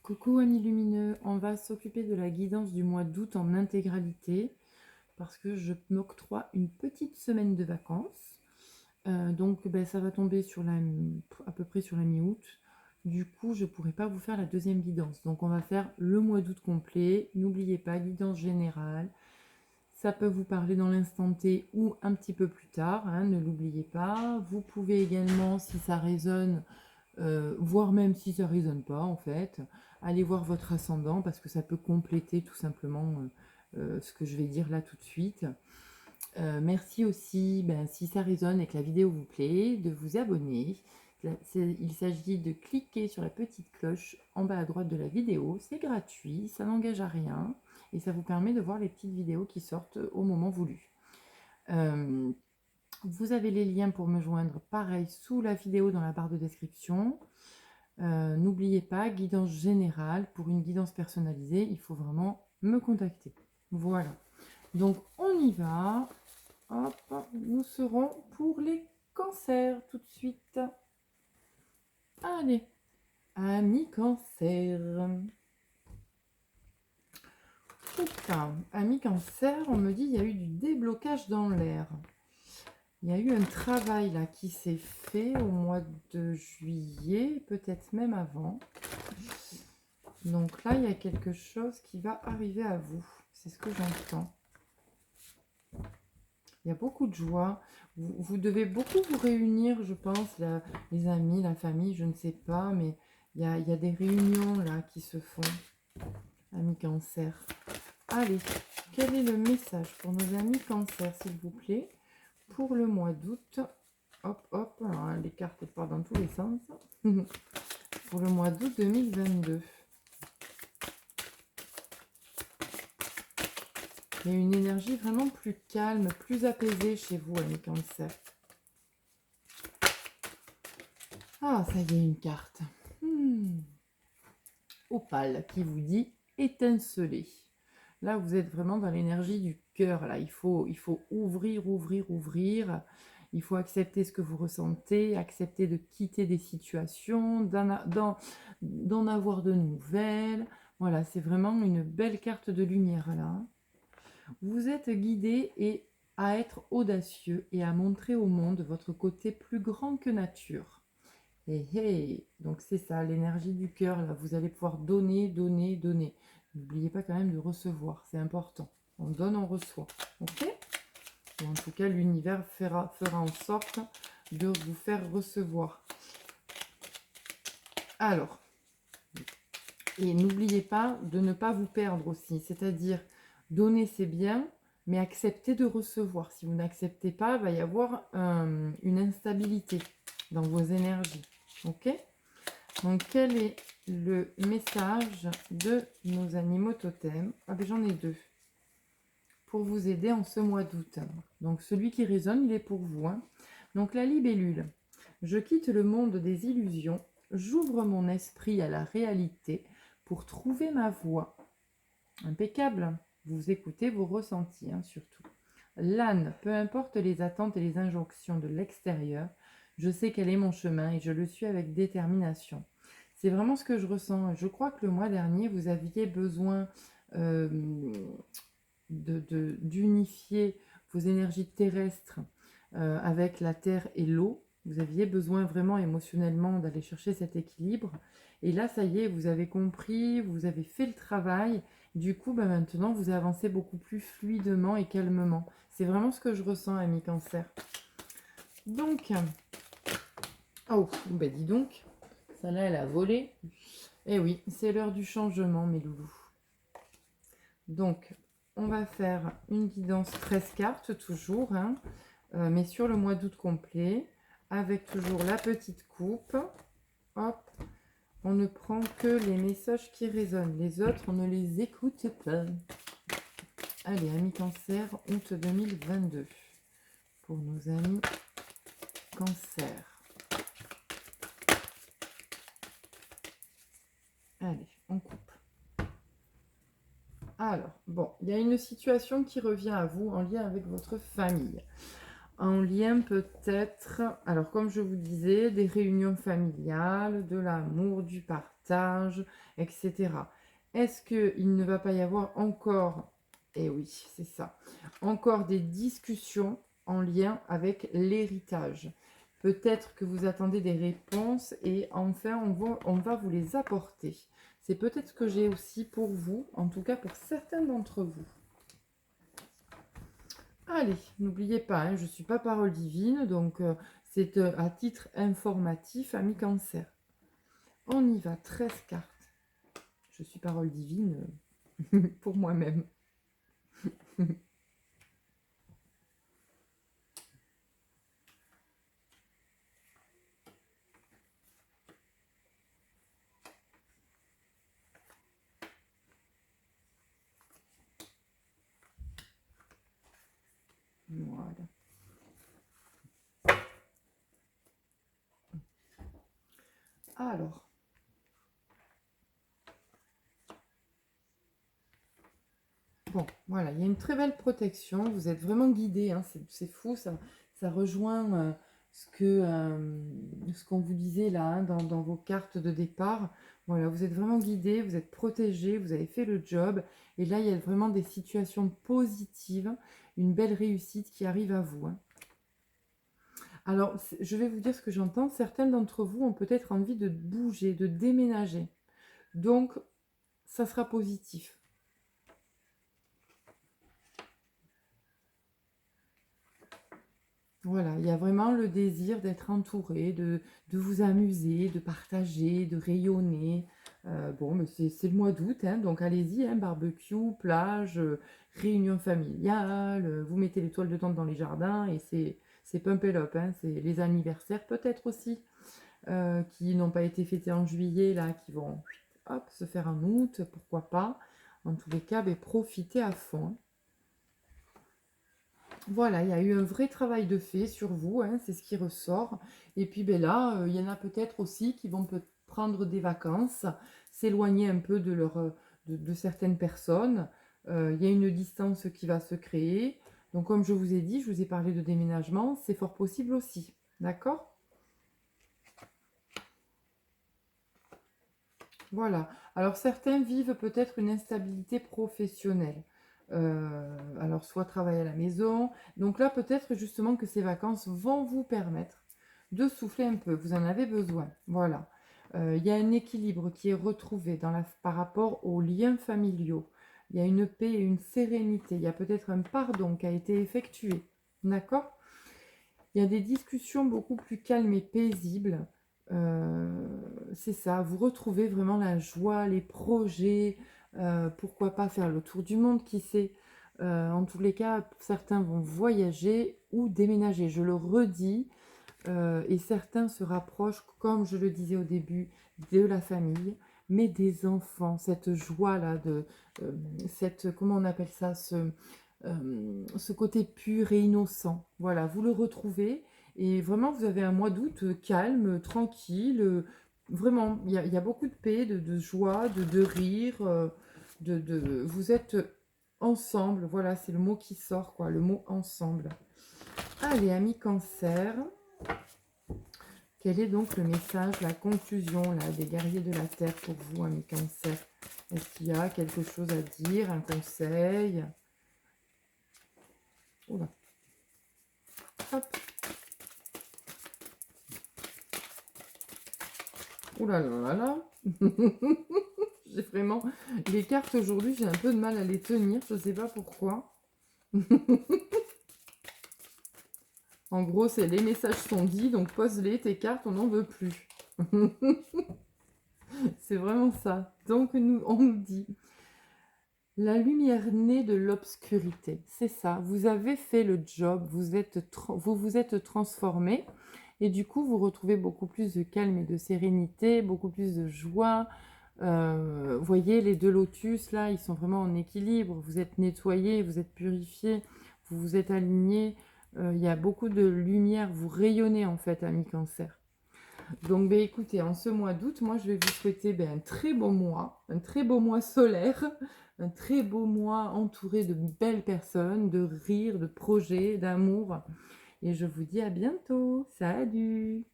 Coucou amis lumineux, on va s'occuper de la guidance du mois d'août en intégralité parce que je m'octroie une petite semaine de vacances. Donc ça va tomber sur à peu près sur la mi-août. Du coup, je ne pourrai pas vous faire la deuxième guidance. Donc on va faire le mois d'août complet. N'oubliez pas, guidance générale. Ça peut vous parler dans l'instant T ou un petit peu plus tard, hein, ne l'oubliez pas. Vous pouvez également, si ça résonne, voire même si ça ne résonne pas en fait, allez voir votre ascendant parce que ça peut compléter tout simplement ce que je vais dire là tout de suite. Merci aussi, si ça résonne et que la vidéo vous plaît, de vous abonner. Il s'agit de cliquer sur la petite cloche en bas à droite de la vidéo, c'est gratuit, ça n'engage à rien et ça vous permet de voir les petites vidéos qui sortent au moment voulu. Vous avez les liens pour me joindre, pareil, sous la vidéo dans la barre de description. N'oubliez pas, guidance générale, pour une guidance personnalisée, il faut vraiment me contacter. Voilà. Donc, on y va. Hop, nous serons pour les cancers tout de suite. Allez, amis cancer. Amis cancer, on me dit qu'il y a eu du déblocage dans l'air. Il y a eu un travail là qui s'est fait au mois de juillet, peut-être même avant. Donc là, il y a quelque chose qui va arriver à vous. C'est ce que j'entends. Il y a beaucoup de joie. Vous devez beaucoup vous réunir, je pense, les amis, la famille, je ne sais pas, mais il y a des réunions là qui se font. Amis cancer. Allez, quel est le message pour nos amis cancer, s'il vous plaît, pour le mois d'août? Hop, hop, alors, les cartes partent dans tous les sens. Pour le mois d'août 2022. Il y a une énergie vraiment plus calme, plus apaisée chez vous, amis cancer. Ah, ça y est, une carte. Opale qui vous dit étinceler. Là, vous êtes vraiment dans l'énergie du cœur. Là, il faut ouvrir, ouvrir, ouvrir. Il faut accepter ce que vous ressentez, accepter de quitter des situations, d'en avoir de nouvelles. Voilà, c'est vraiment une belle carte de lumière là. Vous êtes guidé et à être audacieux et à montrer au monde votre côté plus grand que nature. Et donc c'est ça, l'énergie du cœur là. Vous allez pouvoir donner, donner, donner. N'oubliez pas quand même de recevoir, c'est important. On donne, on reçoit. Ok? Et en tout cas, l'univers fera en sorte de vous faire recevoir. Alors, et n'oubliez pas de ne pas vous perdre aussi. C'est-à-dire, donner c'est bien, mais accepter de recevoir. Si vous n'acceptez pas, il va y avoir une instabilité dans vos énergies. Ok? Donc, quel est le message de nos animaux totems? Ah ben j'en ai deux. Pour vous aider en ce mois d'août. Donc, celui qui résonne, il est pour vous. Hein. Donc, la libellule. Je quitte le monde des illusions. J'ouvre mon esprit à la réalité pour trouver ma voie. Impeccable. Vous écoutez vos ressentis, hein, surtout. L'âne, peu importe les attentes et les injonctions de l'extérieur, je sais quel est mon chemin et je le suis avec détermination. C'est vraiment ce que je ressens. Je crois que le mois dernier, vous aviez besoin d'unifier vos énergies terrestres avec la terre et l'eau. Vous aviez besoin vraiment émotionnellement d'aller chercher cet équilibre. Et là, ça y est, vous avez compris, vous avez fait le travail. Du coup, maintenant, vous avancez beaucoup plus fluidement et calmement. C'est vraiment ce que je ressens, ami cancer. Donc, oh, dis donc, ça là, elle a volé. Eh oui, c'est l'heure du changement, mes loulous. Donc, on va faire une guidance 13 cartes, toujours, hein, mais sur le mois d'août complet, avec toujours la petite coupe. Hop, on ne prend que les messages qui résonnent. Les autres, on ne les écoute pas. Allez, amis cancer, août 2022. Pour nos amis cancer. Allez, on coupe. Alors, bon, il y a une situation qui revient à vous en lien avec votre famille. En lien peut-être, alors comme je vous disais, des réunions familiales, de l'amour, du partage. héritage, etc. Est-ce qu'il ne va pas y avoir encore, eh oui, c'est ça, encore des discussions en lien avec l'héritage? Peut-être que vous attendez des réponses et enfin on va vous les apporter. C'est peut-être ce que j'ai aussi pour vous, en tout cas pour certains d'entre vous. Allez, n'oubliez pas, hein, je ne suis pas parole divine, donc c'est à titre informatif, amis Cancer. On y va, 13 cartes. Je suis parole divine pour moi-même. Voilà. Alors. Bon, voilà, il y a une très belle protection. Vous êtes vraiment guidé, hein, c'est fou, ça rejoint ce qu'on vous disait là, hein, dans vos cartes de départ. Voilà, vous êtes vraiment guidé, vous êtes protégé, vous avez fait le job. Et là, il y a vraiment des situations positives, une belle réussite qui arrive à vous, hein. Alors, je vais vous dire ce que j'entends. Certains d'entre vous ont peut-être envie de bouger, de déménager. Donc, ça sera positif. Voilà, il y a vraiment le désir d'être entouré, de vous amuser, de partager, de rayonner. Bon, mais c'est le mois d'août, hein, donc allez-y, hein, barbecue, plage, réunion familiale, vous mettez les toiles de tente dans les jardins et c'est pump it up, hein, c'est les anniversaires peut-être aussi, qui n'ont pas été fêtés en juillet, là, qui vont hop, se faire en août, pourquoi pas. En tous les cas, ben, profitez à fond, hein. Voilà, il y a eu un vrai travail de fait sur vous, hein, c'est ce qui ressort. Et puis ben là, il y en a peut-être aussi qui vont prendre des vacances, s'éloigner un peu de certaines personnes. Il y a une distance qui va se créer. Donc comme je vous ai dit, je vous ai parlé de déménagement, c'est fort possible aussi. D'accord? Voilà. Alors certains vivent peut-être une instabilité professionnelle. Alors soit travailler à la maison. Donc là, peut-être justement que ces vacances vont vous permettre de souffler un peu. Vous en avez besoin. Voilà. Il y a un équilibre qui est retrouvé par rapport aux liens familiaux. Il y a une paix et une sérénité. Il y a peut-être un pardon qui a été effectué. D'accord? Il y a des discussions beaucoup plus calmes et paisibles. C'est ça, vous retrouvez vraiment la joie, les projets, pourquoi pas faire le tour du monde, qui sait. En tous les cas, certains vont voyager ou déménager, je le redis, et certains se rapprochent, comme je le disais au début, de la famille, mais des enfants, cette joie-là, comment on appelle ça, ce côté pur et innocent. Voilà, vous le retrouvez et vraiment vous avez un mois d'août calme, tranquille. Vraiment, il y a beaucoup de paix, de joie, de rire. Vous êtes ensemble. Voilà, c'est le mot qui sort, quoi, le mot ensemble. Allez, amis Cancer. Quel est donc le message, la conclusion là, des guerriers de la Terre pour vous, amis Cancer? Est-ce qu'il y a quelque chose à dire, un conseil? Oula. Hop. Ouh là là là là. J'ai vraiment... Les cartes aujourd'hui, j'ai un peu de mal à les tenir. Je ne sais pas pourquoi. En gros, c'est les messages sont dits, donc pose-les, tes cartes, on n'en veut plus. C'est vraiment ça. Donc, on nous dit... La lumière naît de l'obscurité. C'est ça. Vous avez fait le job. Vous vous êtes transformé. Et du coup, vous retrouvez beaucoup plus de calme et de sérénité, beaucoup plus de joie. Vous voyez, les deux lotus, là, ils sont vraiment en équilibre. Vous êtes nettoyé, vous êtes purifié, vous vous êtes aligné. Il y a beaucoup de lumière. Vous rayonnez, en fait, amis Cancer. Donc, ben, écoutez, en ce mois d'août, moi, je vais vous souhaiter un très beau mois solaire, un très beau mois entouré de belles personnes, de rires, de projets, d'amour. Et je vous dis à bientôt. Salut!